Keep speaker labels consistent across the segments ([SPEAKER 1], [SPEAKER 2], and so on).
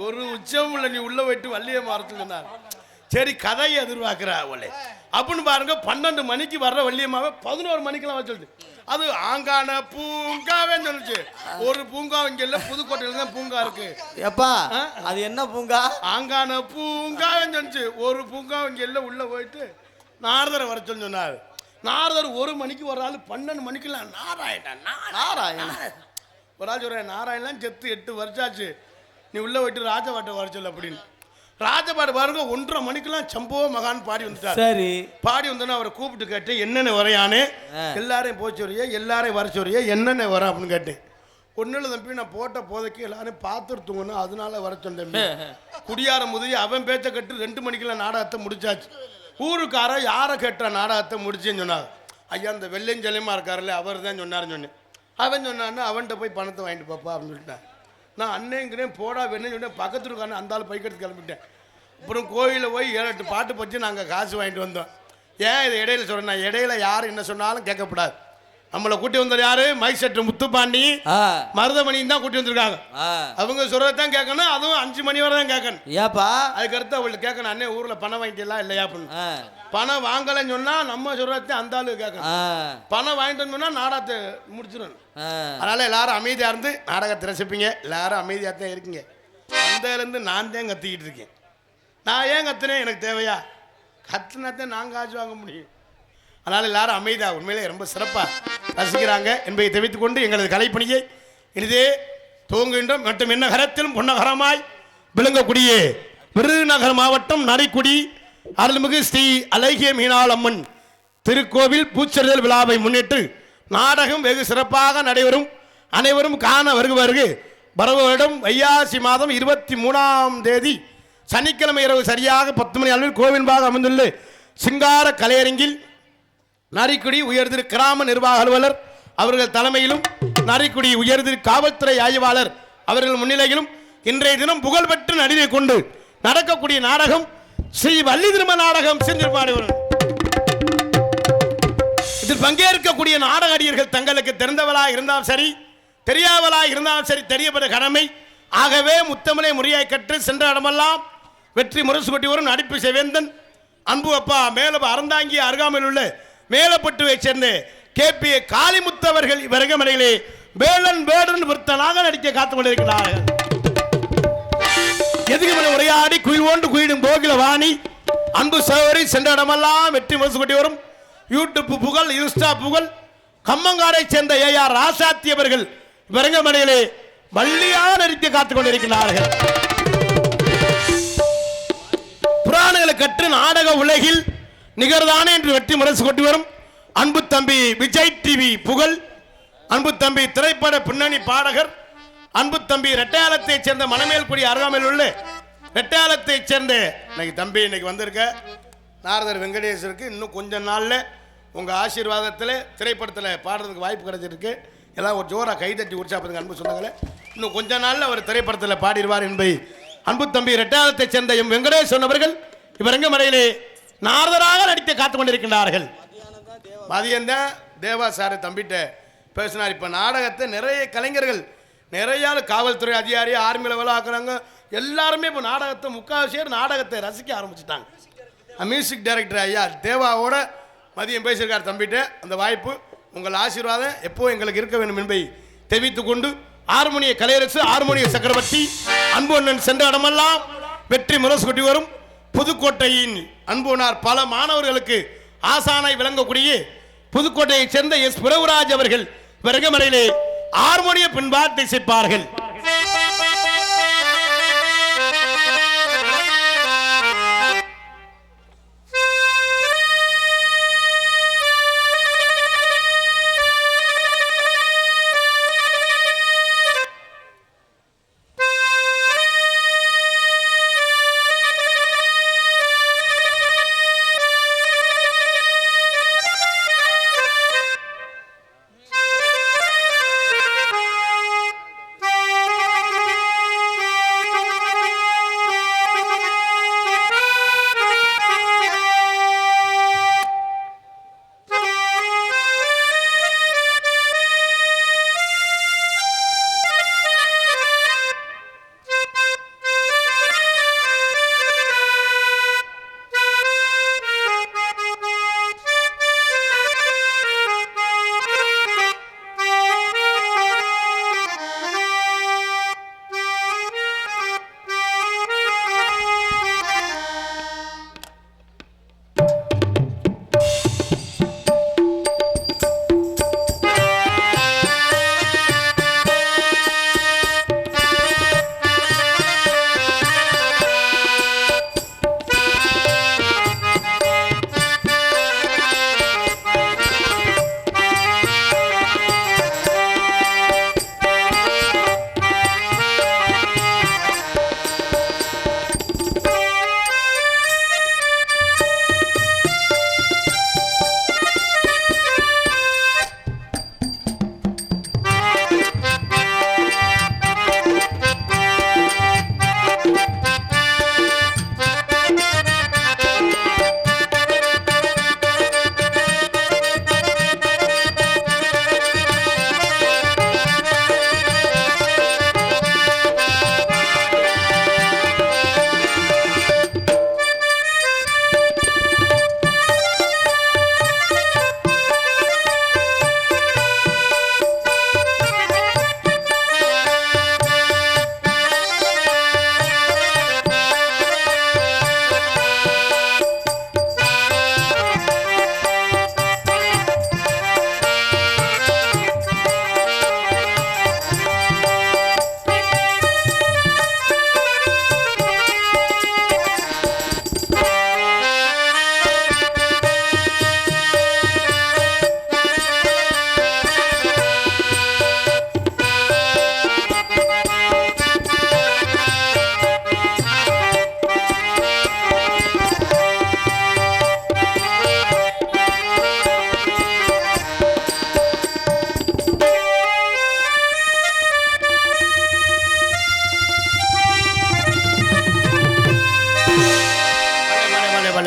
[SPEAKER 1] ஒரு உச்சம் இல்லை, நீ உள்ள போயிட்டு வள்ளிய மரத்துல சரி கதையை எதிர்பார்க்கிறா அவளே அப்படின்னு பாருங்க. 12 மணிக்கு வர்ற வள்ளியம்மாவை 11 மணிக்கெல்லாம் வர சொல்லுது. அது ஆங்கான பூங்காவே சொல்லுச்சு. ஒரு பூங்கா இங்க இல்ல, புதுக்கோட்டையில தான் பூங்கா இருக்கு.
[SPEAKER 2] எப்பா அது என்ன பூங்கா?
[SPEAKER 1] ஆங்கான பூங்காவே சொல்லுச்சு. ஒரு பூங்கா இங்க இல்ல, உள்ள போயிட்டு நாரதரை வர சொல்லி சொன்னாரு. நாரதர் 1 மணிக்கு ஒரு ஆள் 12 மணிக்கெல்லாம் நாராயண ஒரு ஆள் சொல்ற நாராயணன் செத்து 8 வருஷம் ஆச்சு, நீ உள்ள போயிட்டு ராஜபாட்டை வர சொல்லு அப்படின்னு. ராஜபாடு பாருங்க 1:30 மணிக்கெல்லாம் சம்போ மகான் பாடி வந்துட்டார். சரி பாடி வந்தோன்னா அவரை கூப்பிட்டு கேட்டேன், என்னென்ன வரையானே, எல்லாரையும் போச்சோரியா, எல்லாரையும் வர சொல்றியா, என்னென்ன வர அப்படின்னு கேட்டேன். ஒன்னும் தம்பி நான் போட்ட போதைக்கு எல்லாரும் பார்த்துருத்துங்கன்னு அதனால வர சொன்னேன். குடியார முதிரி அவன் பேச்சை கட்டு 2 மணிக்கெல்லாம் நாடகத்தை முடிச்சாச்சு. ஊருக்கார யாரை கேட்ட நாடகத்தை முடிச்சேன்னு சொன்னாங்க. ஐயா அந்த வெள்ளைஞ்சலியமா இருக்காருல்ல அவர் தான் சொன்னாருன்னு சொன்னேன். அவன் சொன்னான்னு அவன்கிட்ட போய் பணத்தை வாங்கிட்டு பாப்பா அப்படின்னு சொல்லிட்டேன். நான் அண்ணேங்கிறேன் போடா வேணும்னு சொன்னேன். பக்கத்துல இருக்கான்னு அந்த ஆள் பைக்கெடுத்து கிளம்பிட்டேன். அப்புறம் கோயிலில் போய் 7-8 பாட்டு பற்றி நாங்கள் காசு வாங்கிட்டு வந்தோம். ஏன் இதை இடையில சொல்கிறேன், இடையில யார் என்ன சொன்னாலும் கேட்கக்கூடாது. நம்மளை கூட்டி வந்தது யாரு, மைக் செட்டு முத்துப்பாண்டி மருதமணியும் தான் கூட்டி வந்திருக்காங்க. அவங்க சொல்றதான் கேட்கணும், அதுவும் 5 மணி வரை தான் கேட்கணும். ஏப்பா அதுக்கடுத்து அவங்களுக்கு கேட்கணும், அண்ணே ஊர்ல பணம் வாங்கிட்டலாம் இல்லையா அப்படின்னு. பணம் வாங்கலன்னு சொன்னா நம்ம சொல்றதை அந்த ஆளு கேட்கணும். பணம் வாங்கிட்டு சொன்னா நாடகத்தை முடிச்சிடணும். அதனால எல்லாரும் அமைதியா இருந்து நாடகத்தை ரசிப்பீங்க. எல்லாரும் அமைதியா தான் இருக்கீங்க. அந்தலேருந்து நான் தான் கத்திக்கிட்டு இருக்கேன். நான் ஏன் கத்துனேன், எனக்கு தேவையா? கத்துனாத்தான் நான் காசு வாங்க முடியும். அதனால் எல்லாரும் அமைதியாக உண்மையிலே ரொம்ப சிறப்பாக ரசிக்கிறாங்க என்பதை தெரிவித்துக் கொண்டு எங்களது கலைப்பணியை இனிதே துவங்குகின்றோம். மற்றும் என்னகரத்திலும் பொன்னகரமாய் விளங்கக்கூடிய விருதுநகர் மாவட்டம் நரிக்குடி அருள்மிகு ஸ்ரீ அழகிய மீனாள் அம்மன் திருக்கோவில் பூச்செறிதல் விழாவை முன்னிட்டு நாடகம் வெகு சிறப்பாக நடைபெறும். அனைவரும் காண வருகு. வரவரிடம் வைகாசி மாதம் 23ஆம் தேதி சனிக்கிழமை இரவு சரியாக 10 மணி அளவில் கோவில்பாக அமைந்துள்ள சிங்கார கலையரங்கில் நரிக்குடி உயர்திரு கிராம நிர்வாக அலுவலர் அவர்கள் தலைமையிலும் நரிக்குடி உயர்திரு காவல்துறை ஆய்வாளர் அவர்கள் முன்னிலையிலும் இன்றைய தினம் புகழ்பெற்ற நடிகை கொண்டு நடக்கக்கூடிய நாடகம் ஸ்ரீ வள்ளி திரும நாடகம் செஞ்சிருப்பாடு. இதில் பங்கேற்கக்கூடிய நாடக நடிகர்கள் தங்களுக்கு தெரிந்தவளாக இருந்தாலும் சரி, தெரியாதவளாக இருந்தாலும் சரி, தெரியப்பட கடமை. ஆகவே முத்தமிழை முறையாய் கற்று சென்ற இடமெல்லாம் வெற்றி முரசு கொட்டி வரும் நடிப்பு செவேந்தன் அன்பு அப்பா மேல அறந்தாங்கி அருகாமையில் உள்ள மேலப்பட்டுவை சேர்ந்த KP காளிமுத்தவர்கள் வருகமடையிலே வேளன் வேடன் விருத்தனாக நடிக்க காத்துக் கொண்டிருக்கிறார்கள். எதிர்மறை உரையாடி குயில் ஒன்று குயிடும் கோகில வாணி அன்பு சகோதரி சென்ற இடமெல்லாம் வெற்றி முரசு கொட்டி வரும் யூடியூப் புகழ், இன்ஸ்டா புகழ், கம்மங்காரை சேர்ந்த AR ராசாத்தி அவர்கள் வருகமடையிலே வள்ளியாக நடிக்க காத்துக் கொண்டிருக்கிறார்கள். புராணங்களை கற்று நாடக உலகில் நிகர்தானே என்று வெற்றி முரசு கொட்டி வரும் அன்பு தம்பி விஜய் டிவி புகழ், அன்பு தம்பி திரைப்பட பின்னணி பாடகர், அன்பு தம்பி ரெட்டையாலத்தை சேர்ந்த மணமேல்குடி அருகாமையில் உள்ள ரெட்டையாலத்தை சேர்ந்த இன்னைக்கு தம்பி இன்னைக்கு வந்திருக்க நாரதர் வெங்கடேசருக்கு இன்னும் கொஞ்ச நாளில் உங்கள் ஆசீர்வாதத்தில் திரைப்படத்தில் பாடுறதுக்கு வாய்ப்பு கிடைச்சிருக்கு. எல்லாம் ஒரு ஜோராக கைதட்டி உற்சாகப்படுங்க அன்பு சொந்தங்களே. இன்னும் கொஞ்ச நாளில் அவர் திரைப்படத்தில் பாடிடுவார் என்பதை அன்பு தம்பி ரெட்டையாலத்தை சேர்ந்த எம் வெங்கடேசன் அவர்கள் இவரங்கமடையிலே நாரதராக நடித்து காத்துக் கொண்டிருக்கின்றார்கள். மதியம்தான் தேவா சார் தம்பிட்ட பேசினார். இப்போ நாடகத்தை நிறைய கலைஞர்கள், நிறைய காவல்துறை அதிகாரி, ஆர்மியில் வேலை ஆக்குறாங்க, எல்லாருமே இப்போ நாடகத்தை முக்கால்வாசியர் நாடகத்தை ரசிக்க ஆரம்பிச்சுட்டாங்க. மியூசிக் டைரக்டர் ஐயா தேவாவோட மதியம் பேசியிருக்கார் தம்பிட்ட. அந்த வாய்ப்பு உங்கள் ஆசீர்வாதம் எப்போ எங்களுக்கு இருக்க வேண்டும் என்பதை தெரிவித்துக் கொண்டு ஹார்மோனிய கலையரசு, ஹார்மோனிய சக்கரவர்த்தி அன்பு அண்ணன் சென்ற இடமெல்லாம் வெற்றி முரசு கொட்டி வரும் புதுக்கோட்டையின் அன்புனார் பல மாணவர்களுக்கு ஆசானாய் விளங்கக்கூடிய புதுக்கோட்டையைச் சேர்ந்த எஸ் பிரபுராஜ் அவர்கள் வருகமறையிலே ஹார்மோனிய பின்பாட்டை இசைப்பார்கள்.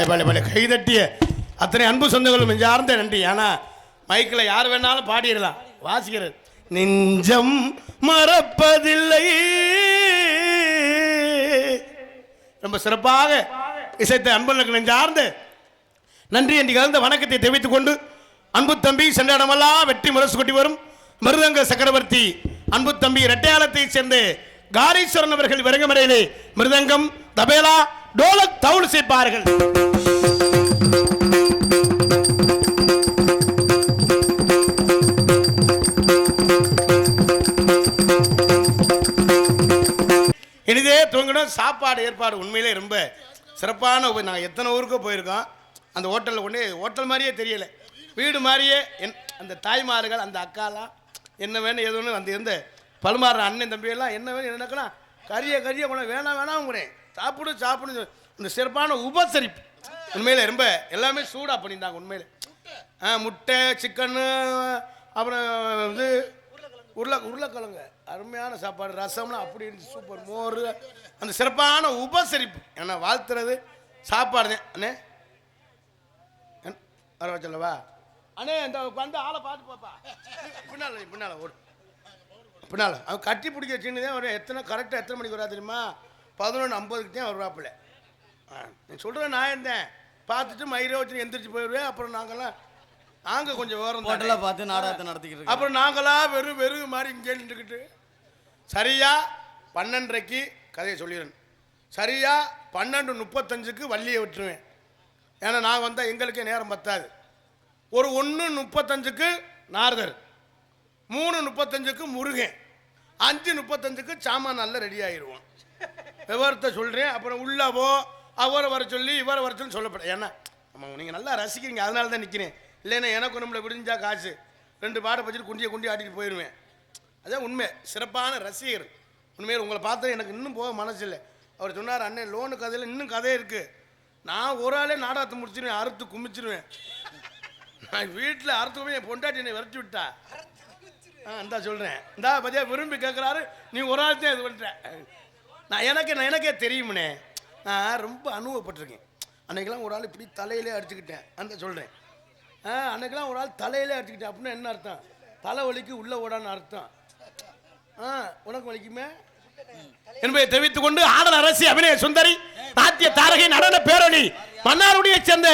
[SPEAKER 1] பலே கைதட்டிய அத்தனை அன்பு சொந்தங்களும் நெஞ்சார்ந்த நன்றி. ஆனால் மைக்கில் யார் வேணாலும் பாடிடலாம். வாசிக்கிறது நெஞ்சம் மறப்பதில்லை. ரொம்ப சிறப்பாக இசைத்த அன்பர்களுக்கு நெஞ்சார்ந்த நன்றி என்று கலந்த வணக்கத்தை தெரிவித்துக் கொண்டு, அன்பு தம்பி சென்ற இடமெல்லாம் வெற்றி முரசு கொட்டி வரும் மிருதங்க சக்கரவர்த்தி அன்பு தம்பி இரட்டையாளத்தை சேர்ந்த காரீஸ்வரன் அவர்கள் விரங்கமறையிலே மிருதங்கம், தபேலா, டோலக், தவுள் சேர்ப்பார்கள். இனிதே தூங்கணும். சாப்பாடு ஏற்பாடு உண்மையிலே ரொம்ப சிறப்பான. நாங்கள் எத்தனை ஊருக்கோ போயிருக்கோம். அந்த ஹோட்டலில் கொண்டு ஹோட்டல் மாதிரியே தெரியல, வீடு மாதிரியே. அந்த தாய்மார்கள் அந்த அக்காலாம் என்ன வேணும் எது ஒன்று அந்த இருந்த பழுமாறுற அண்ணன் தம்பியெல்லாம் என்ன வேணும் என்னக்கலாம் கறியை கொண்டு வேணாம் கூட சாப்பிடு இந்த சிறப்பான உபசரிப்பு உண்மையில் ரொம்ப எல்லாமே சூடாக பண்ணியிருந்தாங்க. உண்மையில் முட்டை, சிக்கனு, அப்புறம் இது உருளைக்கிழங்கு, அருமையான சாப்பாடு, ரசம்லாம் அப்படி இருந்துச்சு, சூப்பர். மோர், அந்த சிறப்பான உபசரிப்பு. ஏன்னா வாழ்த்துறது சாப்பாடு தான். அண்ணே வர சொல்லவா அண்ணே, இந்த வந்து ஆளை பார்த்து பாப்பா, பின்னால் ஓடு, பின்னால் அவன் கட்டி பிடிக்க சின்னதான் வரும். கரெக்டாக எத்தனை மணிக்கு வரா தெரியுமா? 11:50க்கு தான் வருவாப்பில்ல. நீ சொல்கிற நான் இருந்தேன் பார்த்துட்டு மயிரை வச்சு எந்திரிச்சு போயிடுவேன். அப்புறம் நாங்கள் கொஞ்சம் விவரம்
[SPEAKER 2] ஹோட்டலில் பார்த்து நாடகத்தை நடத்திக்கிட்டு
[SPEAKER 1] அப்புறம் நாங்களாம் வெறும் மாதிரி இங்கே நின்றுக்கிட்டு சரியா 12:30க்கு கதையை சொல்லிடுறேன். சரியா 12:35க்கு வள்ளியை விட்டுருவேன். ஏன்னா நான் வந்தால் எங்களுக்கே நேரம் பத்தாது. ஒரு 1:35க்கு நாரதர், 3:35க்கு முருகன், 5:35க்கு சாமான் நல்லா ரெடி ஆகிடுவோம். விவரத்தை சொல்கிறேன். அப்புறம் உள்ளவோ அவரை வர சொல்லி இவரை வர சொல்லி சொல்லப்படும். ஏன்னா நீங்கள் நல்லா ரசிக்கிறீங்க, அதனால தான் நிற்கிறேன். இல்லைன்னா எனக்கு நம்மளை விடிஞ்சா காசு 2 பாடை வச்சுட்டு குண்டியை ஆட்டிட்டு போயிடுவேன். அதான் உண்மை. சிறப்பான ரசிகர். உண்மையில் உங்களை பார்த்தா எனக்கு இன்னும் போக மனசு இல்லை. அவர் சொன்னார், அண்ணன் லோனு கதையில் இன்னும் கதை இருக்குது. நான் ஒரு ஆளே நாடகத்தை முடிச்சிருவேன், அறுத்து குமிச்சிருவேன். நான் வீட்டில் அறுத்து போய் என் பொண்டாட்டி என்னை விரட்டி விட்டா. இந்தா சொல்கிறேன், இந்தா பத்தியா விரும்பி கேட்குறாரு, நீ ஒரு ஆள் தான் இது பண்ணுற. எனக்கே தெரியுமுனே, நான் ரொம்ப அனுபவப்பட்டிருக்கேன். அன்றைக்கெல்லாம் ஒரு ஆள் இப்படி தலையிலே அடிச்சுக்கிட்டேன். அந்த சொல்கிறேன், அன்றைக்கெல்லாம் ஒரு ஆள் தலையிலே அடிச்சுக்கிட்டேன். அப்படின்னா என்ன அர்த்தம்? தலை வலிக்கு உள்ள ஓடான்னு அர்த்தம். உனக்கு வலிக்குமே என்பதை தெரிவித்துக் கொண்டு, ஆடல் அரசி, அபிநய சுந்தரி, நாட்டிய தாரகை, நடன பேரணி மன்னாருடைய சேர்ந்த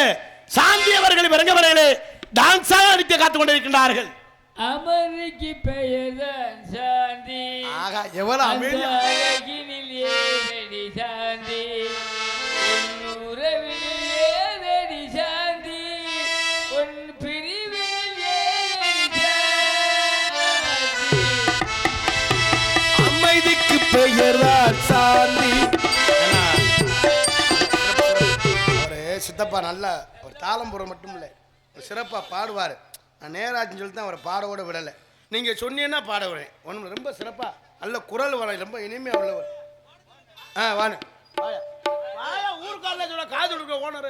[SPEAKER 1] சாந்தி அவர்கள் விரங்க வரையிலே டான்ஸாக நடிக்க காத்துக் கொண்டிருக்கின்றார்கள்.
[SPEAKER 3] அமரிக்கு பெயர்தான் சாந்தி.
[SPEAKER 1] ஆகா, எவ்வளவு அமைதி.
[SPEAKER 3] சாந்தி உறவினில் ஏதடி சாந்தி, உன் பிரிவில் ஏதடி
[SPEAKER 1] அமைதிக்கு பெயர்தான் சாந்தி. சித்தப்பா நல்ல ஒரு தாளம் போட மட்டும் இல்லை, சிறப்பாக பாடுவார். நான் நேராச்சுன்னு சொல்லி தான் அவரை பாடவோட விடலை. நீங்கள் சொன்னீங்கன்னா பாட விடுறேன். ஒன்று ரொம்ப சிறப்பாக நல்ல குரல் வர, ரொம்ப இனிமையாக உள்ளவர். வானு ஊருக்காரில் சொல்ல காது கொடுக்க ஓனர்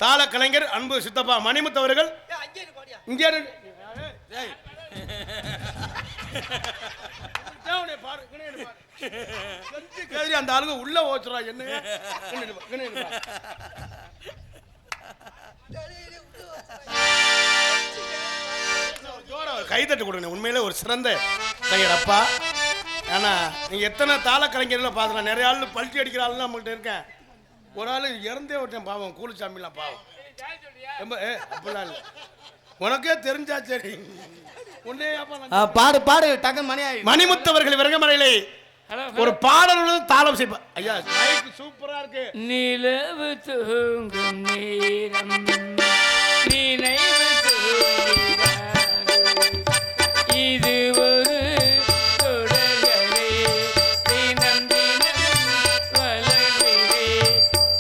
[SPEAKER 1] தாள கலைஞர் அன்பு சித்தப்பா மணிமுத்து அவர்கள் இங்கே அந்த ஆளுங்க உள்ள ஓச்சுறா. என்ன கைதட்டு கொடுங்க. உண்மையிலே ஒரு சிறந்த கலைஞர் அப்பா. ஏன்னா நீங்கள் எத்தனை தாள கலைஞர்கள் பார்த்துக்கலாம். நிறைய ஆள் பல்ட்டி அடிக்கிற ஆளுலாம் நம்மகிட்ட இருக்கேன். ஒரு ஆள் இறந்தே விட்டேன் பாவம், கூலிச்சாமிலாம் பாவம். ரொம்ப அப்படிலாம் இல்லை, உனக்கே தெரிஞ்சா சரி.
[SPEAKER 2] பாடு பாடு டக்கு
[SPEAKER 1] மணிமுத்தவர்கள் விரங்கமறையிலே ஒரு பாடலுடன் தாளம் செய்ப்பா. ஐயா சூப்பரா இருக்கு.
[SPEAKER 3] நிலவு தூங்கும் நேரம் நினைவு இது ஒரு தொடர்கதை, தினம் தினம் வளர்கிறே.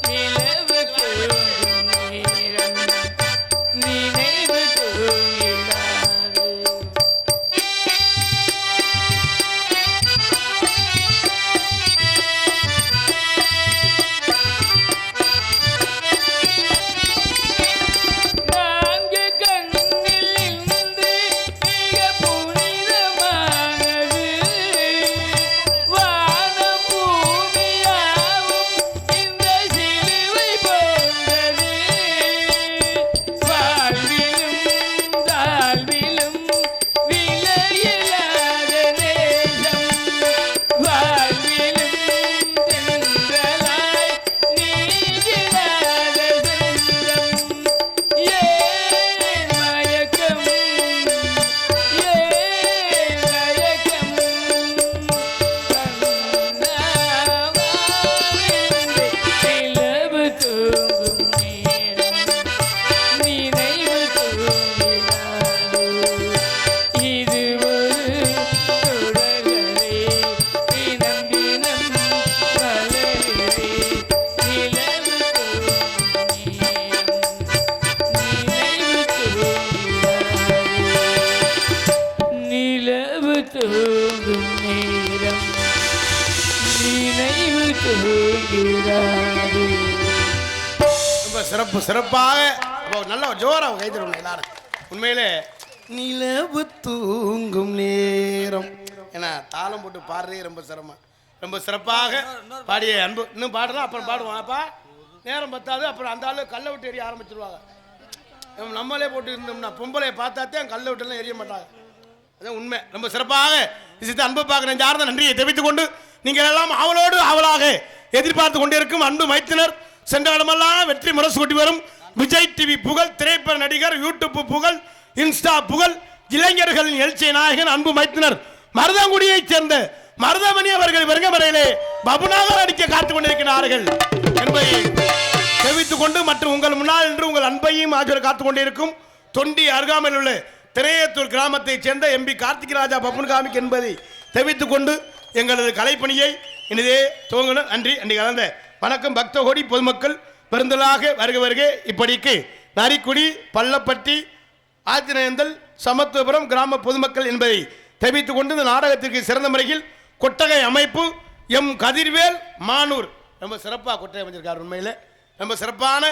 [SPEAKER 3] நிலவு தூங்கும் நேரம் நினைவு தூங்கிடாது. நான்கு தூங்கிறாரே.
[SPEAKER 1] ரொம்ப சிறப்பாக அப்போ நல்ல ஜோராக கைத்தரும் எல்லாரும். உண்மையிலே நிலவு தூங்கும் நேரம் ஏன்னா தாளம் போட்டு பாடுறதே ரொம்ப சிரமம். ரொம்ப சிறப்பாக பாடிய அன்பு இன்னும் பாடுறோம், அப்புறம் பாடுவோம். அப்பா நேரம் பத்தாது, அப்புறம் அந்த ஆளு கல்லை விட்டு எரிய ஆரம்பிச்சிருவாங்க. நம்மளே போட்டு இருந்தோம்னா பொம்பளையை பார்த்தாத்தே கல்லை விட்டுலாம் எரிய மாட்டாங்க. அதான் உண்மை. ரொம்ப சிறப்பாக இசைத்து அன்பு பார்க்குறேன் சார்ந்த நன்றியை தெரிவித்துக் கொண்டு நீங்கள் எல்லாம் ஆவலோடு ஆவலாக எதிர்பார்த்து கொண்டிருக்கும் அன்பு மைத்தினர் சென்ற இடமெல்லாம் வெற்றி முரசு கொட்டி வரும் விஜய் டிவி புகழ், திரைப்பட நடிகர், யூடியூப் புகழ், இன்ஸ்டா புகழ், இளைஞர்களின் எழுச்சி நாயகன் அன்பு மைத்தினர் மருதங்குடியைச் சேர்ந்த மருதமணி அவர்கள் வருக வரையிலே பபுனாக நடிக்க காத்துக் கொண்டிருக்கிறார்கள் என்பதை தெரிவித்துக் கொண்டு மற்றும் உங்கள் முன்னால் என்று உங்கள் அன்பையும் ஆஜர் காத்துக் கொண்டிருக்கும் தொண்டி அருகாமையில் உள்ள திரையத்தூர் கிராமத்தைச் சேர்ந்த எம்பி கார்த்திகராஜா பப்புன் காமிக் என்பதை தெரிவித்துக் கொண்டு எங்களது கலைப்பணியை இனிதே துவங்கணும். நன்றி. அன்றி கலந்த வணக்கம். பக்த கோடி பொதுமக்கள் பெருந்தலாக வருக வருக. இப்படிக்கு நரிக்குடி, பள்ளப்பட்டி, ஆத்திரேந்தல், சமத்துவபுரம் கிராம பொதுமக்கள் என்பதை தெரிவித்துக் கொண்டு இந்த நாடகத்திற்கு சிறந்த முறையில் கொட்டகை அமைப்பு எம் கதிர்வேல் மானூர் ரொம்ப சிறப்பாக கொட்டகை அமைச்சிருக்கார். உண்மையில் ரொம்ப சிறப்பான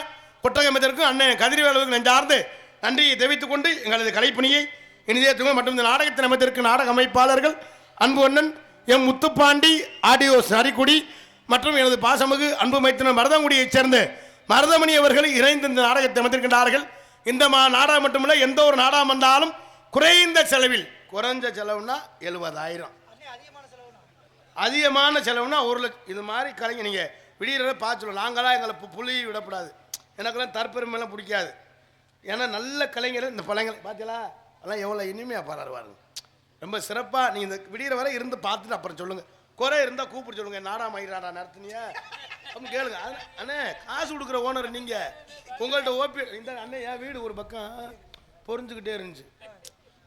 [SPEAKER 1] கொட்டகை அமைச்சிருக்கும் அண்ணன் கதிர்வேலுக்கு நெஞ்சார்ந்து நன்றியை தெரிவித்துக் கொண்டு எங்களது கலைப்பணியை இனிதே துவங்க மற்றும் இந்த நாடகத்தின் அமைத்திருக்கும் நாடக அமைப்பாளர்கள் அன்பு அண்ணன் எம் முத்துப்பாண்டி ஆடியோஸ் நரிக்குடி மற்றும் எனது பாசமிகு அன்பு மைத்தினர் மருதங்குடியைச் சேர்ந்த மருதமணி அவர்கள் இணைந்து இந்த நாடகத்தை அமைத்திருக்கின்றார்கள். இந்த நாடகம் மட்டுமல்ல, எந்த ஒரு நாடகம் வந்தாலும் குறைந்த செலவில், குறைஞ்ச செலவுனா 70,000, அதிகமான செலவுனா 1 லட்சம். இது மாதிரி கலைஞர் நீங்கள் விடியறத பார்த்துடும். நாங்களாம் எங்களை புள்ளி விடக்கூடாது. எனக்கெல்லாம் தற்பெருமைலாம் பிடிக்காது. ஏன்னா நல்ல கலைஞர் இந்த பழங்களை பார்த்தீங்களா அதெல்லாம் எவ்வளோ இனிமையாக பாராடுவாருங்க. ரொம்ப சிறப்பாக நீங்கள் இந்த விடிகிற வரை இருந்து பார்த்துட்டு அப்புறம் சொல்லுங்கள். குறை இருந்தால் கூப்பிட்டு சொல்லுங்கள். நாடா மயிராடா நடத்துனியா அப்படின்னு கேளுங்க. அண்ணே காசு கொடுக்குற ஓனர் நீங்கள் உங்கள்கிட்ட ஓபி இந்த அண்ணன் என் வீடு ஒரு பக்கம் பொறிஞ்சுக்கிட்டே இருந்துச்சு.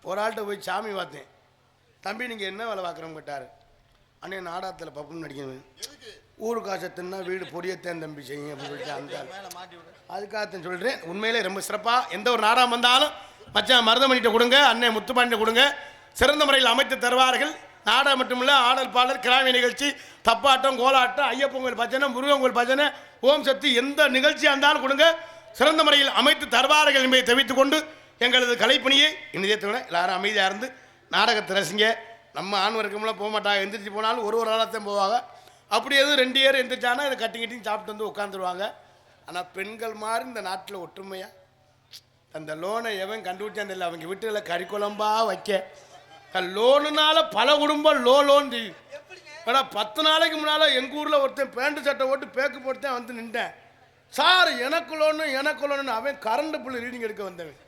[SPEAKER 1] ஒரு ஆள்கிட்ட போய் சாமி பார்த்தேன். தம்பி நீங்கள் என்ன வேலை பார்க்குறோம் கேட்டார். அண்ணே நாடகத்தில் பப்புன்னு நடிக்கணும். ஊரு காசை தின்னா வீடு பொடியத்தேன் தம்பி செய்யும் அப்படின்னு சொல்லிட்டு அந்த அதுக்காகத்தான் சொல்கிறேன். உண்மையிலே ரொம்ப சிறப்பாக எந்த ஒரு நாடகம் வந்தாலும் மச்சான் மருதமணிகிட்ட கொடுங்க, அண்ணன் முத்துப்பாண்டிட்ட கொடுங்க, சிறந்த முறையில் அமைத்து தருவார்கள். நாடகம் மட்டுமில்ல, ஆடல் பாடல், கிராமிய நிகழ்ச்சி, தப்பாட்டம், கோலாட்டம், ஐயப்பன் கோயில் பஜனை, முருகன் கோயில் பஜனை, ஓம் சக்தி, எந்த நிகழ்ச்சியாக இருந்தாலும் கொடுங்க, சிறந்த முறையில் அமைத்து தருவார்கள் என்பதை தெரிவித்துக் கொண்டு எங்களது கலைப்பணியை இனிதேத்தோட எல்லாரும் அமைதியாக இருந்து நாடகத்தை ரசிங்க. நம்ம ஆண் வர்க்கம்லாம் போக மாட்டாங்க. எந்திரிச்சு போனாலும் ஒரு ஆளாகத்தான் போவாங்க. அப்படி எதுவும் 2 பேர் எந்திரிச்சானா அதை கட்டிங்கிட்டையும் சாப்பிட்டு வந்து உட்காந்துருவாங்க. ஆனால் பெண்கள் மாதிரி இந்த நாட்டில் ஒற்றுமையாக அந்த லோனை எவன் கண்டுபிடிச்சான் இல்லை. அவங்க வீட்டில் கறிக்குழம்பா வைக்க லோனுனால பல குடும்பம் லோன் செய்யும். ஆனால் 10 நாளைக்கு முன்னால் எங்கள் ஊரில் ஒருத்தன் பேண்ட் சட்டை ஓட்டு பேக்கு போட்டுதான் வந்து நின்றேன். சார் எனக்கு லோனு அவன் கரண்ட் பில் ரீடிங் எடுக்க வந்தவன்.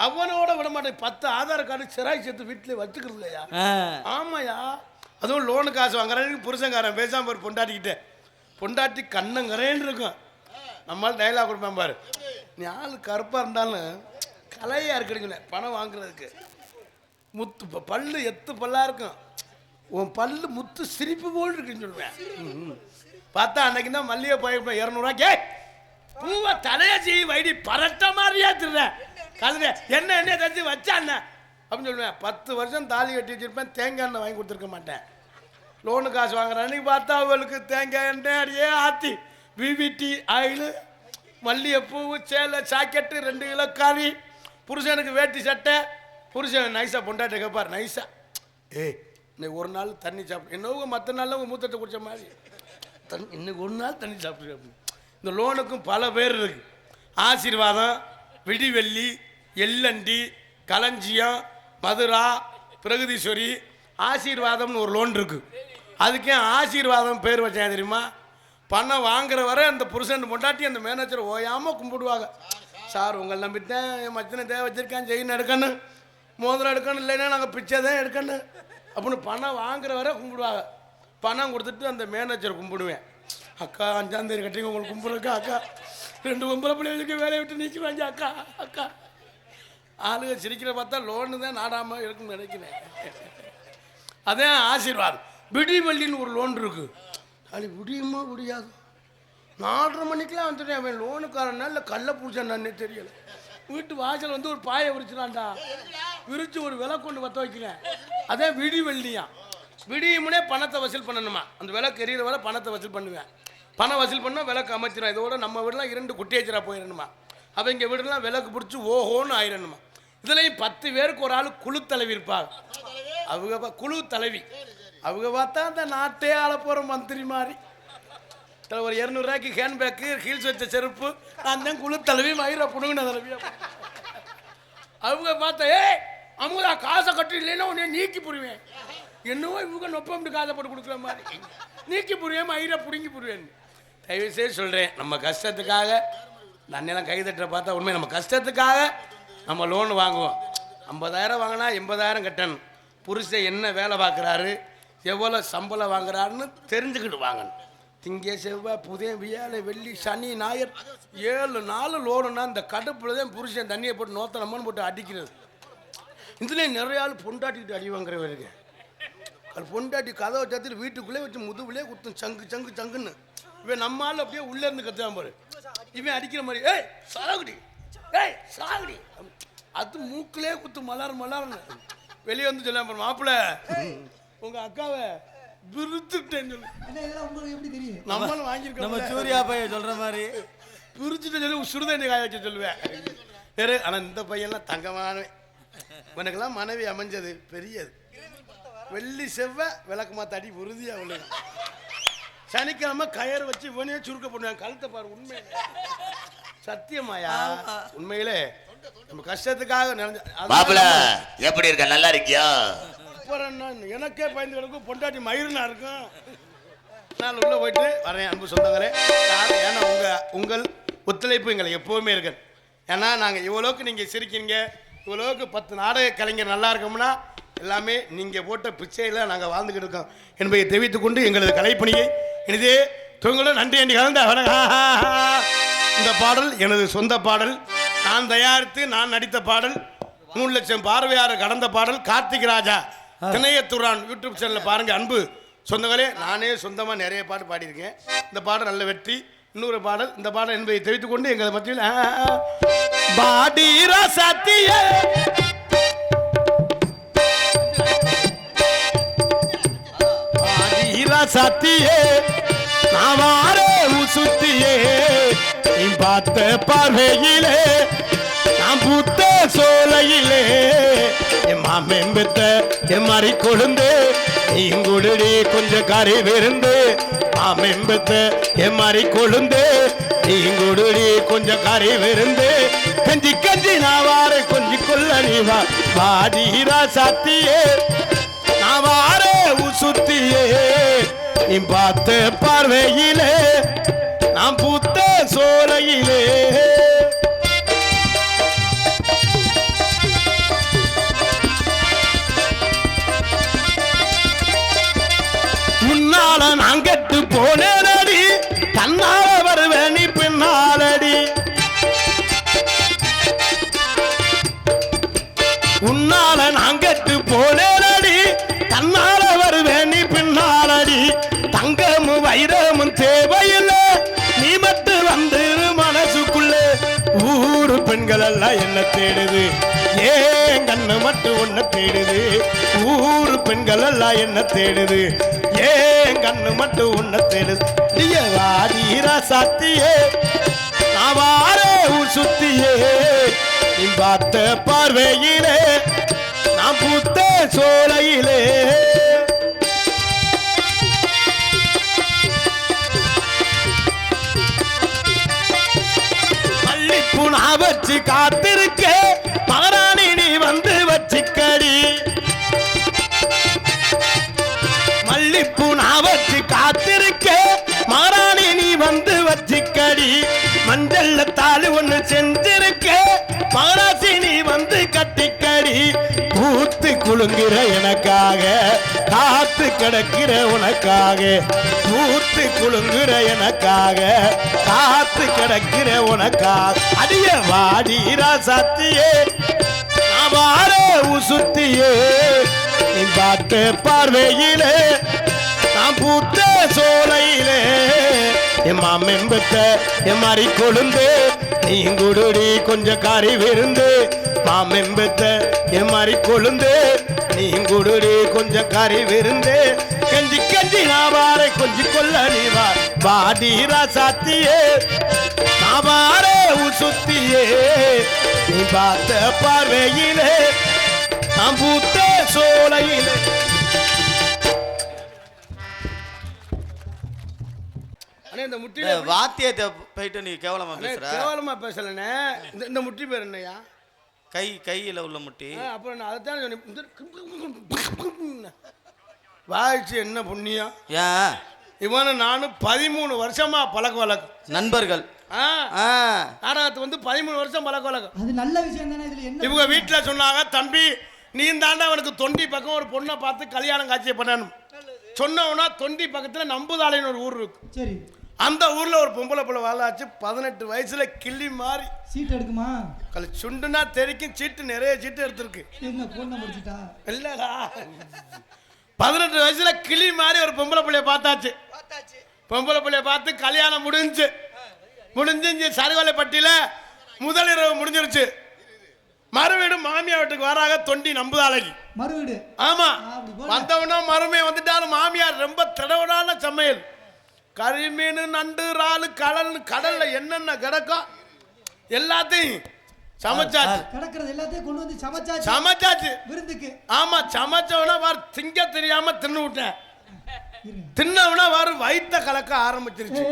[SPEAKER 1] அவனோட விட மாட்டேன். 10 ஆதார் கார்டு சிராய் சேர்த்து வீட்டில் வச்சுக்கிறது இல்லையா? ஆமாயா. அதுவும் லோனு காசு வாங்குறான்னு புருஷங்காரன் பேசாமல் ஒரு பொண்டாட்டி கண்ணங்கரேன்னு இருக்கும். நம்மளால் டைலாக் கொடுப்பேன் பாரு. நீ ஆள் கருப்பாக இருந்தாலும் கலையாக இருக்குதுங்களே பணம் வாங்குறதுக்கு. முத்து பல்லு எத்து பல்லாக இருக்கும். உன் பல்லு முத்து சிரிப்பு போல் இருக்குன்னு சொல்லுவேன். பார்த்தா அன்னைக்கு தான் மல்லிகை போயிருப்பேன் 200 கே பூவை தலையாச்சி வைடி பரட்ட மாதிரியா திருறேன் கலந்து என்ன தச்சு வச்சாண்ண அப்படின்னு சொல்லுவேன். 10 வருஷம் தாலி கட்டி வச்சிருப்பேன். தேங்காய் எண்ணெய் வாங்கி கொடுத்துருக்க மாட்டேன். லோனு காசு வாங்குறேன். அன்னைக்கு பார்த்தா அவளுக்கு தேங்காய் எண்ணெய் அடியே ஆற்றி விவிடி ஆயில், மல்லிகைப்பூ, சேலை, சாக்கெட்டு, 2 கிலோ காரி, புருஷனுக்கு வேட்டி சட்டை. புருஷன் நைஸாக பொண்டாட்ட கேட்பார். நைஸாக இன்னைக்கு ஒரு நாள் தண்ணி சாப்பிடு. என்னவோ மற்ற நாளில் உங்கள் மூத்தத்தை குடித்த மாதிரி இன்னைக்கு ஒரு நாள் தண்ணி சாப்பிடு. இந்த லோனுக்கும் பல பேர் இருக்குது. ஆசீர்வாதம், விடிவெள்ளி, எல்லண்டி, களஞ்சியம், மதுரா, பிரகதீஸ்வரி, ஆசீர்வாதம்னு ஒரு லோன் இருக்குது. அதுக்கே ஆசீர்வாதம் பேர் வச்சேன் தெரியுமா? பணம் வாங்குற வரை அந்த புருஷன் பொண்டாட்டி அந்த மேனேஜர் ஓயாமல் கும்பிடுவாங்க. சார் உங்களை நம்பிட்டேன், என் மச்சனை தேவை வச்சிருக்கேன், செயின் எடுக்கணும், மோதிரம் எடுக்கணும், இல்லைன்னா நாங்கள் பிச்சை தான் எடுக்கணும் அப்படின்னு பணம் வாங்குற வரை கும்பிடுவாங்க. பணம் கொடுத்துட்டு அந்த மேனேஜர் கும்பிடுவேன். அக்கா 5ஆம் தேதி கட்டிங்க உங்களுக்கு கும்பிடுறக்கா. அக்கா 2 பொம்பளை பிள்ளைகளுக்கு வேலையை விட்டு நிற்கிறாங்க. அக்கா ஆளுங்க சிரிக்கிற பார்த்தா லோனு தான் நாடாமல் இருக்குன்னு நினைக்கிறேன். அதே ஆசீர்வாதம். விடிவெள்ளின்னு ஒரு லோன் இருக்குது. அது விடியுமா முடியாது. 4:30 மணிக்கெலாம் வந்துட்டேன். அவன் லோனுக்காரனா இல்லை கள்ள பூச்சானே தெரியல. வீட்டு வாசல் வந்து ஒரு பாயை விரிச்சிடான்டா. விரிச்சு ஒரு விலை கொண்டு வத்த வைக்கிறேன். அதே விடிவெள்ளியா விடியுமுனே பணத்தை வசூல் பண்ணணுமா. அந்த விளக்கு எரியிற வரை பணத்தை வசூல் பண்ணுவேன். பணம் வசூல் பண்ணால் விளக்கு அமைச்சிடும். இதோட நம்ம வீடெலாம் 2 குட்டியேச்சரா போயிடணுமா. அவங்க வீடுலாம் விளக்கு பிடிச்சி ஓஹோன்னு ஆயிடணுமா. இதுலேயும் 10 பேருக்கு ஒரு ஆள் குழு தலைவி இருப்பாங்க. அவங்க குழு தலைவி அவங்க பார்த்தா அந்த நாட்டே ஆள போகிற மந்திரி மாதிரி. ஒரு 200 ரூபாய்க்கு ஹேண்ட்பேக்கு, ஹீல்ஸ் வச்ச செருப்பு, நான் தான் குழு தலைவி மயிரை புடுங்கின தலைவி. அவங்க பார்த்தா அமுதா காசை கட்டி இல்லைன்னா உடனே நீக்கி புரிவேன். என்னவோ இவங்க நொப்பம் காசை போட்டு கொடுக்குற மாதிரி நீக்கி புரிவேன், மயிரை பிடுங்கி புரிவேன். தயவுசெய்து சொல்கிறேன், நம்ம கஷ்டத்துக்காக இந்த அண்ணெல்லாம் கைதட்டுற பார்த்தா உண்மை நம்ம கஷ்டத்துக்காக நம்ம லோன் வாங்குவோம். 50,000 வாங்கினா 80,000 கட்டணும். புருஷன் என்ன வேலை பார்க்குறாரு, எவ்வளோ சம்பளம் வாங்குறாருன்னு தெரிஞ்சுக்கிட்டு வாங்கணும். திங்க செவ்வாய் புதன் வியாழ வெள்ளி சனி ஞாயிறு 7 நாள் லோனுன்னா இந்த கடுப்பில் தான் புருஷன் தண்ணியை போட்டு நோத்தனமான்னு போட்டு அடிக்கிறது. இதுலேயும் நிறைய ஆள் பொண்டாட்டிக்கிட்டு அடி வாங்குறவருக்கு. அது பொண்டாட்டி கதவை சத்துட்டு வீட்டுக்குள்ளே வச்சு முதுகுலே குத்தும் சங்கு சங்கு சங்குன்னு. இவன் நம்ம ஆள் அப்படியே உள்ளேருந்து கத்துவான் பாரு. இவன் அடிக்கிற மாதிரி சாகுடி சாகுடி அது மூக்கிலே குத்து மலர் மலர்னு வெளியே வந்து சொல்ல மாப்பிள்ள உங்க அக்காவை பிரிச்சுட்டேன்னு சொல்லி நம்மளும் வாங்கியிருக்கோம்.
[SPEAKER 2] நம்ம சூர்யா பைய சொல்ற மாதிரி
[SPEAKER 1] பிரிச்சுட்டு சொல்லி சுடுதண்ணி காய வச்சு சொல்லுவேன். வேறு ஆனால் இந்த பையன்லாம் தங்கமானவன். இவனுக்கெல்லாம் மனைவி அமைஞ்சது பெரியது. வெள்ளி செவ்வாய் விளக்கு மாத்தாடி உறுதியாக உள்ளது. சனிக்கிழமை கயறு வச்சு இவனே சுருக்க பண்ணுவேன். கழுத்தை பாரு. உண்மையிலே சத்தியமாயா உண்மையிலே நம்ம கஷ்டத்துக்காக
[SPEAKER 4] எப்படி இருக்க? நல்லா இருக்கியா?
[SPEAKER 1] எனக்கே பயந்து கிடக்கும். பொண்டாட்டி மயிருனா இருக்கும். நான் உள்ள போயிட்டு வரேன். அன்பு சொந்தங்களே, ஏன்னா உங்கள் ஒத்துழைப்பு எங்களை எப்போவுமே இருக்கு. ஏன்னா நாங்கள் இவ்வளோக்கு நீங்கள் சிரிக்கிறீங்க, இவ்வளோக்கு 10 நாடக கலைஞர் நல்லா இருக்கோம்னா எல்லாமே நீங்கள் போட்ட பிச்சையில் நாங்கள் வாழ்ந்துக்கிட்டு இருக்கோம் என்பதை தெரிவித்துக் கொண்டு எங்களது கலைப்பணியை எனதே தொங்களும் நன்றி என்று கலந்த இந்த பாடல் எனது சொந்த பாடல். நான் தயாரித்து நான் நடித்த பாடல். 3 லட்சம் பார்வையாளர் கடந்த பாடல். கார்த்திக் ராஜா திணையத்துறான் யூடியூப் சேனலில் பாருங்கள். அன்பு சொந்தங்களே, நானே சொந்தமாக நிறைய பாட்டு பாடியிருக்கேன். இந்த பாடல் நல்ல வெற்றி. இன்னொரு பாடல் இந்த பாடல் என்பதை தெரிவித்துக் கொண்டு எங்களை மத்தியில் பாடிரா சத்திய சத்தியே நாவாரே உசுத்தியே நீ பார்த்த பார்வையிலே நான் பூத்த சோலையிலே என் மாமெம்பத்த என் மாதிரி கொழுந்து நீங்குடி கொஞ்சம் கறி விருந்து. மாமெம்பத்த என் மாதிரி கொழுந்து நீங்குடி கொஞ்சம் கறி விருந்து. கஞ்சி கஞ்சி நாவாரே கொஞ்சி கொள்ள நீ வா பாடிரா சத்தியே நாவாரே உசுத்தியே நீ பார்த்த பார்வையிலே நான் பூத்த சோலையிலே. முன்னால நான் கெட்டு போனேனடி, தன்னால வருவேன் நீ பின்னாலடி. உன்னால நான் கெட்டு போனேனடி, தன்னால வருவேன் நீ பின்னாலடி. தங்கமும் வைரமும் தேவையில்லை, நீ மட்டும் வந்துரு மனசுக்குள்ள. ஊரு பெண்கள் எல்லாம் என்ன தேடுது, ஏன் கண்ணு மட்டும் உன்னை தேடுது. ஊரு பெண்கள் எல்லாம் என்ன தேடுது, ஏன் கண்ணு மட்டும் உன்னை தேடுது. வாரீரா சத்தியே நான் வாரே சுத்தியே நீ பார்த்த பார்வையிலே நான் பூத்த சோலையிலே. மல்லிப்பூ நான் வச்சு காத்திருக்க மகாராணி நீ வந்து வச்சுக்கடி. மல்லிப்பூ நான் வச்சு காத்திருக்க மகாராணி நீ வந்து வச்சுக்கடி. மஞ்சள்ல தாலி ஒண்ணு செஞ்சிருக்க மகராசி நீ வந்து கட்டிக்கடி. பூத்து குலுங்குற எனக்காக காத்து கிடக்கிற உனக்காக. பூத்து குலுங்குற எனக்காக காத்து கிடக்கிற உனக்காக. அடிய வாடிரா சத்தியே நான் வாரே உசுத்தியே நீ பார்த்த பார்வையிலே நான் பூத்த சோலையிலே. என் மாமெம்பத்த என் மாதிரி கொழுந்து நீங்குடி கொஞ்சம் கறி விருந்து. மாமெம்பத்த என் மாதிரி கொழுந்து நீ குடுடி கொஞ்சம் கறி விருந்து கஞ்சி கஞ்சி நாவாரை கொஞ்சி கொள்ள நீ வாடீரா சாத்தியே நாவாரே சுத்தியே நீ பார்த்த பார்வையிலே நான் பூத்த சோலையிலே. இந்த முட்டில
[SPEAKER 2] வாத்தியத்தை போயிட்டு நீ கேவலமா பேசுற.
[SPEAKER 1] கேவலமா பேசலண்ணே. இந்த முட்டி பேர் என்னையா?
[SPEAKER 2] கையில உள்ள முட்டி.
[SPEAKER 1] அப்புறம் நான் அதைத்தான் சொன்னேன். வாய்ச்சி என்ன புண்ணியம்.
[SPEAKER 2] ஏன்
[SPEAKER 1] இவனு நானும் 13 வருஷமா பழக்க வழக்கம்.
[SPEAKER 2] நண்பர்கள்.
[SPEAKER 1] நாடகத்து வந்து 13 வருஷம் பழக்க வழக்கம்.
[SPEAKER 5] அது நல்ல விஷயம் தானே. இதுல என்ன
[SPEAKER 1] இவங்க வீட்டுல சொன்னாங்க, தம்பி நீ தாண்டா அவனுக்கு தொண்டி பக்கம் ஒரு பொண்ணை பார்த்து கல்யாணம் காட்சியை பண்ணணும் சொன்னவனா. தொண்டி பக்கத்துல நம்புதாளைன்னு ஒரு ஊர் இருக்கு. சரி. அந்த ஊர்ல ஒரு பொம்பளை பிள்ளை வாழாச்சு. 18 வயசுல கிள்ளி மாறி
[SPEAKER 5] சீட் எடுக்குமா?
[SPEAKER 1] சுண்டுனா தெரிக்கும். சீட்டு நிறைய சீட்டு எடுத்திருக்கு. இல்லடா 18 வயசுல கிளி மாதிரி ஒரு பொம்பளை பிள்ளைய பார்த்தாச்சு. பொம்பளை பிள்ளைய பார்த்து கல்யாணம் முடிஞ்சு இங்க சருவலைப்பட்டியில முதல் இரவு முடிஞ்சிருச்சு. மறுவீடு மாமியா வீட்டுக்கு வராங்க. தொண்டி நம்புதாளைக்கு
[SPEAKER 5] மறுவீடு.
[SPEAKER 1] ஆமா. வந்தவனா மறுமை வந்துட்டாலும் மாமியார் ரொம்ப திடவனான சமையல். கறிமீன் நண்டு இறாலு கடல்ல என்னென்ன கிடக்கும் எல்லாத்தையும் சமைச்சாச்சு.
[SPEAKER 5] கிடக்கிறது எல்லாத்தையும் கொண்டு வந்து
[SPEAKER 1] சமைச்சாச்சு
[SPEAKER 5] விருந்துக்கு.
[SPEAKER 1] ஆமா. சமைச்சவனா வாரு திங்க தெரியாம தின்னு விட்டேன். தின்னவனா வாரு வயிற்ற கலக்க ஆரம்பிச்சிருச்சு.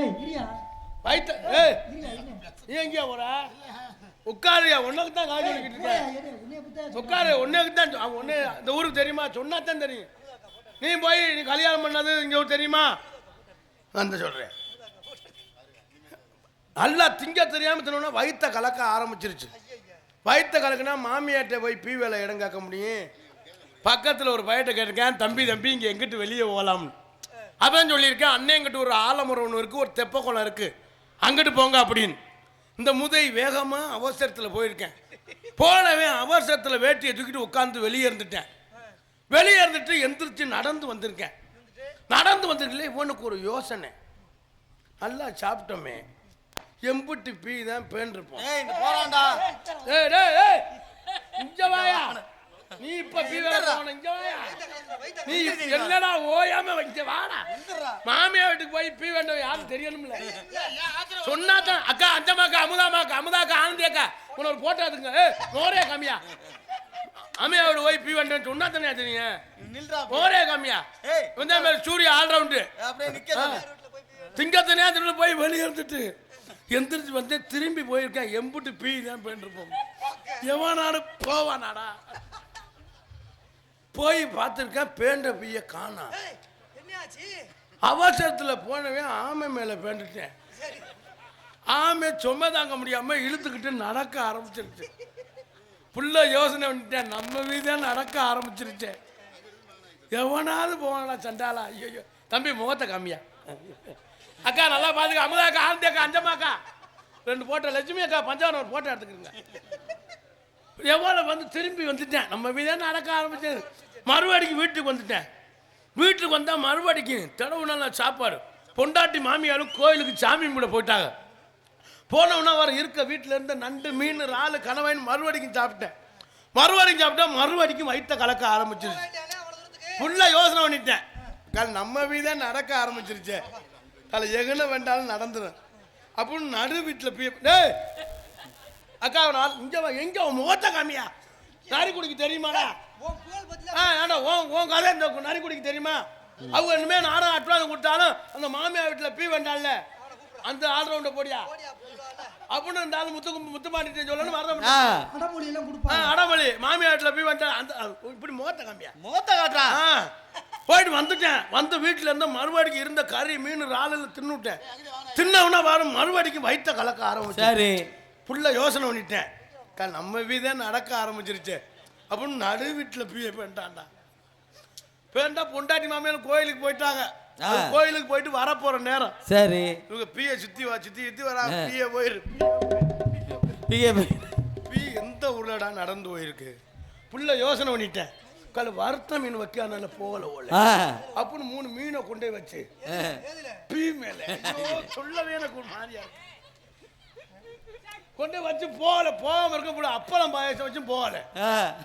[SPEAKER 1] வயிற்ற எங்கேயா போற? உட்காரியா? உனக்கு தான் காய்ச்சி வலிக்கிட்டு இருக்கேன். உட்காரு. உன்னைக்கு தான். ஒன்னு இந்த ஊருக்கு தெரியுமா? சொன்னா தான் தெரியும். நீ போய் நீ கல்யாணம் பண்ணது இங்க தெரியுமா? அந்த சொல்றேன். நல்லா திங்க தெரியாம தின்னா வயிற்ற கலக்க ஆரம்பிச்சிருச்சு. வயிற்ற கலக்குனா மாமியார்ட்ட போய் பீ வேலை இடம் கேட்க முடியும். பக்கத்தில் ஒரு பையட்ட கேட்டிருக்கேன், தம்பி இங்கே எங்கிட்டு வெளியே போகலாம்னு. அதான் சொல்லியிருக்கேன், அண்ணன் எங்கிட்ட ஒரு ஆலமரம் ஒன்று இருக்குது, ஒரு தெப்ப குளம் இருக்குது, அங்கிட்டு போங்க அப்படின்னு. இந்த முதை வேகமாக அவசரத்தில் போயிருக்கேன். போனவே அவசரத்தில் வேட்டியை தூக்கிட்டு உட்காந்து வெளியே இருந்துட்டேன். வெளியே இருந்துட்டு எந்திரிச்சு நடந்து வந்திருக்கேன். நடந்து வந்துருக்கல, இவனுக்கு ஒரு யோசனை. நல்லா சாப்பிட்டோமே, எம்புட்டு பீ தான் பேண்டிருப்போம். இங்க வாயா, நீ இப்ப பீ வேற இங்க வாயா, நீ என்னடா ஓயாம இங்க வாடா. மாமியா வீட்டுக்கு போய் பீ வேண்டவன் யாரும் தெரியணும்ல. சொன்னாதான் அக்கா, அஞ்சமாக்கா, அமுதாக்கா, ஆனந்தியக்கா, உன ஒரு போட்டோ எடுத்துங்க. நோரே கம்மியா அம்மையோட போய் பீ வேண்டேன்னு சொன்னா தானே தெரியும். நோரே கம்மியா வந்து சூரிய ஆல்ரவுண்டு திங்கத்தனையா திரும்ப போய் வெளியே இருந்துட்டு எந்திரிச்சு வந்து திரும்பி போயிருக்கேன். எம்புட்டு பீ தான் போயிருப்போம். எவனாடு போவானாடா. போய் பார்த்துருக்கேன், பேண்ட பீய காணா. அவசரத்தில் போனவே ஆமை மேலே பேண்டுட்டேன். ஆமை சும்மா தாங்க முடியாம இழுத்துக்கிட்டு நடக்க ஆரம்பிச்சிருச்சு. புள்ள யோசனை பண்ணிட்டேன், நம்ம வீதான் நடக்க ஆரம்பிச்சிருச்சேன். எவனாவது போவானா சண்டாலா. ஐயோ தம்பி முகத்தை காமியா. அக்கா நல்லா பாத்துக்க, அமுதாக்கா, ஆனந்தியக்கா, அஞ்சமாக்கா, 2 போட்டோ, லட்சுமி அக்கா, பஞ்சாவரம் ஒரு போட்டோ எடுத்துக்கிறீங்க. எவ்வளோ வந்து திரும்பி வந்துட்டேன். நம்ம வீதான் நடக்க ஆரம்பிச்சது. மறுபடிக்கு வீட்டுக்கு வந்துட்டேன். வீட்டுக்கு வந்தால் மறுபடிக்கு தடவு நல்லா சாப்பாடு. பொண்டாட்டி மாமியாரும் கோயிலுக்கு சாமி கும்பிட போயிட்டாங்க. போனவுன்னா வர இருக்க வீட்டில் இருந்த நண்டு மீன் இறாலு கனவாயின்னு மறுபடிக்கும் சாப்பிட்டேன். மறுபடிக்கும் வயிற்ற கலக்க ஆரம்பிச்சிருச்சு. ஃபுல்லாக யோசனை பண்ணிட்டேன். நம்ம வீதான் நடக்க ஆரம்பிச்சிருச்சு. அதில் எகுன வேண்டாலும் நடந்துடும் அப்படின்னு நடு வீட்டில் போய் அக்கா எங்க முகத்தை காமியா. நரிக்குடிக்கு தெரியுமாடா? உன் கதை இந்த நரிக்குடிக்கு தெரியுமா? அவங்க இனிமே நாடகம் அட்வான்ஸ் கொடுத்தாலும் அந்த மாமியா வீட்டில் பீ வேண்டாம்ல, அந்த ஆல்ரவுண்டை போடியா அப்படின்னு இருந்தாலும் முத்துமாட்டி சொல்லணும். அடமொழி மாமியா வீட்டில் பீ வேண்டாம். அந்த இப்படி முகத்தை காமியா. முகத்தை காட்டுறா. போயிட்டு வந்துட்டேன். வந்து வீட்டில் இருந்த மறுபடிக்கு இருந்த கறி மீன் இறாலில் தின்னுட்டேன். தின்னவுன்னா வரும் மறுபடிக்கு வயிற்ற கலக்க ஆரம்பிச்சு. சரி புள்ள யோசனை பண்ணிட்டேன். நம்ம வீதான் நடக்க ஆரம்பிச்சிருச்சு அப்படின்னு நடு வீட்டில் பீய பேண்டாண்டா. பேண்டா பொண்டாட்டி மாமியார் கோயிலுக்கு போயிட்டாங்க. கோயிலுக்கு போயிட்டு வரப்போற நேரம். சரி இவங்க பீய சுத்தி வரா. பீய போயிரு. பீ எந்த ஊர்லடா நடந்து போயிருக்கு. புள்ள யோசனை பண்ணிட்டேன். வறுத்த மீன் வைக்காத போகல ஓல அப்படின்னு 3 மீனை கொண்டே வச்சு பீ மேல சொல்லவே எனக்கு மாதிரியா கொண்டே வச்சு போகல. போகாம இருக்க அப்பளம் பாயசம் வச்சும் போகல,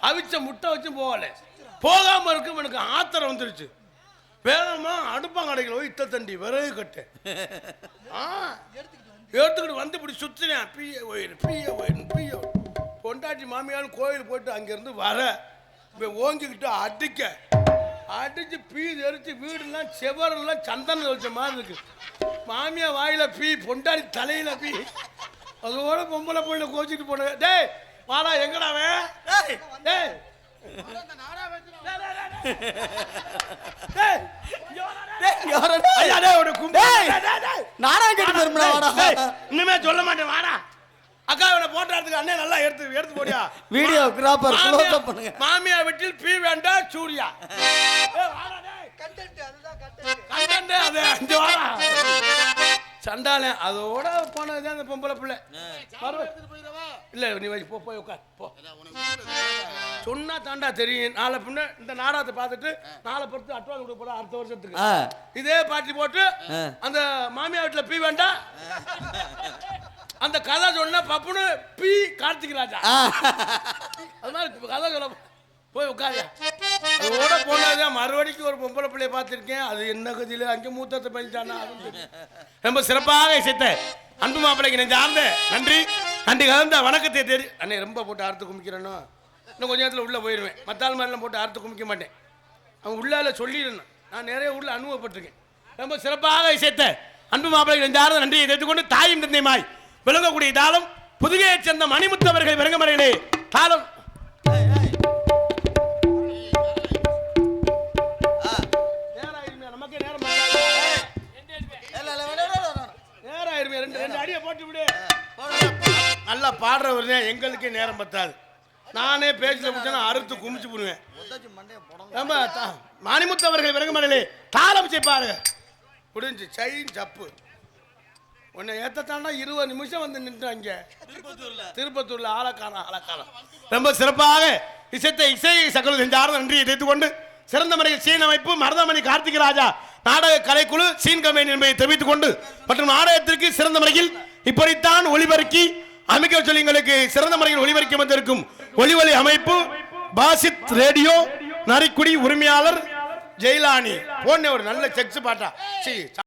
[SPEAKER 1] அவிச்ச முட்டை வச்சும் போகல. போகாம இருக்கும் எனக்கு ஆத்திரம் வந்துருச்சு. வேகமா அடுப்பாங்கடையில் போய் இத்தண்டி விறகு கட்டு எடுத்துக்கிட்டு வந்து இப்படி சுத்தினேன். பிய பொண்டாட்டி மாமியாரும் கோயில் போயிட்டு அங்கிருந்து வர ஓங்கிக்கிட்டு அடிச்சு பீ எரிச்சு வீடுலாம் செவரெல்லாம் சந்தனம் வச்ச மாதிரி இருக்கு. மாமியா வாயில பீ, பொண்டாடி தலையில பீ. அதோட பொம்பளை போயில கோச்சிட்டு போன. டேய் வாடா, எங்கடாவே? டேய் இன்னுமே சொல்ல மாட்டேன். வாடா அக்கா, இவனை போட்டதுக்கு அண்ணே நல்லா எடுத்து போடியா.
[SPEAKER 6] வீடியோ கிராப்பர் க்ளோஸ் பண்ணுங்க.
[SPEAKER 1] மாமியா வீட்டில் பீ வேண்டாம் சூர்யா. சண்டால அதோட போனது அந்த பொம்பளை பிள்ளை. இல்ல நீ போய் உட்கார் போ. சொன்னா தாண்டா தெரியும். நாளை பின்ன இந்த நாடகத்தை பார்த்துட்டு நாளை பொறுத்து அட்வான்ஸ் கொடுக்க போற அடுத்த வருஷத்துக்கு இதே பாட்டி போட்டு அந்த மாமியா வீட்டுல பீ வேண்டாம் அந்த கதை சொன்ன பப்புனு பி கார்த்திக் ராஜா. அது மாதிரி கதை சொல்ல போய் உட்காரு. அதோட போனதுதான் மறுபடிக்கும் ஒரு பொம்பளை பிள்ளைய பார்த்துருக்கேன். அது என்ன கதியில அங்கே மூத்தத்தை பண்ணிட்டானா. ரொம்ப சிறப்பாக இசைத்த அன்பு மாப்பிள்ளைக்கு நெஞ்ச ஆர்ந்த நன்றி கலந்த வணக்கத்தை தேடி. அண்ணே ரொம்ப போட்டு அறுத்து குமிக்கிறேனோ, இன்னும் கொஞ்ச நேரத்தில் உள்ளே போயிடுவேன். மத்தாள் மாதிரிலாம் போட்டு அறுத்து குமிக்க மாட்டேன். அவன் உள்ளால சொல்லிடணும். நான் நிறைய உள்ள அனுபவப்பட்டிருக்கேன். ரொம்ப சிறப்பாக இசைத்த அன்பு மாப்பிள்ளைக்கு நெஞ்ச ஆர்ந்த நன்றியை தெரிந்துக்கொண்டு தாயும் தந்தையுமாய் விளங்கக்கூடிய தாளம் புதுகையை சேர்ந்த மணிமுத்தவர்கள் விளங்கமறைகளே தாளம். நமக்கே நேரம் நேராயிருமே. ரெண்டு அடியை போட்டு விடு. நல்லா பாடுறவர் எங்களுக்கே நேரம் பத்தாது. நானே பேச்சுல முடிச்சா அறுத்து குமிச்சு போடுவேன். நம்ம மணிமுத்தவர்கள் விளங்கமறைகளே தாளம் செய்ப்பாரு முடிஞ்சு செயின் சப்பு. உன்னை ஏற்றத்தாண்டா 20 நிமிஷம் வந்து நின்றாங்க திருப்பத்தூர்ல. ஆளக்காலம் ரொம்ப சிறப்பாக இசை சகல செஞ்சார். நன்றியை தெரிந்து கொண்டு சிறந்த முறையில் சீன் அமைப்பு மருதமணி கார்த்திக் ராஜா நாடக கலைக்குழு சீன் கம்பெனி என்பதை தெரிவித்துக் கொண்டு மற்றும் நாடகத்திற்கு சிறந்த முறையில் இப்படித்தான் ஒளிபரப்பி அமைக்க சொல்லி எங்களுக்கு சிறந்த முறையில் ஒளிபரப்பி வந்திருக்கும் ஒளிவொலி அமைப்பு பாசித் ரேடியோ நரிக்குடி உரிமையாளர் ஜெயிலானி போன ஒரு நல்ல செக்ஸ் பாட்டா.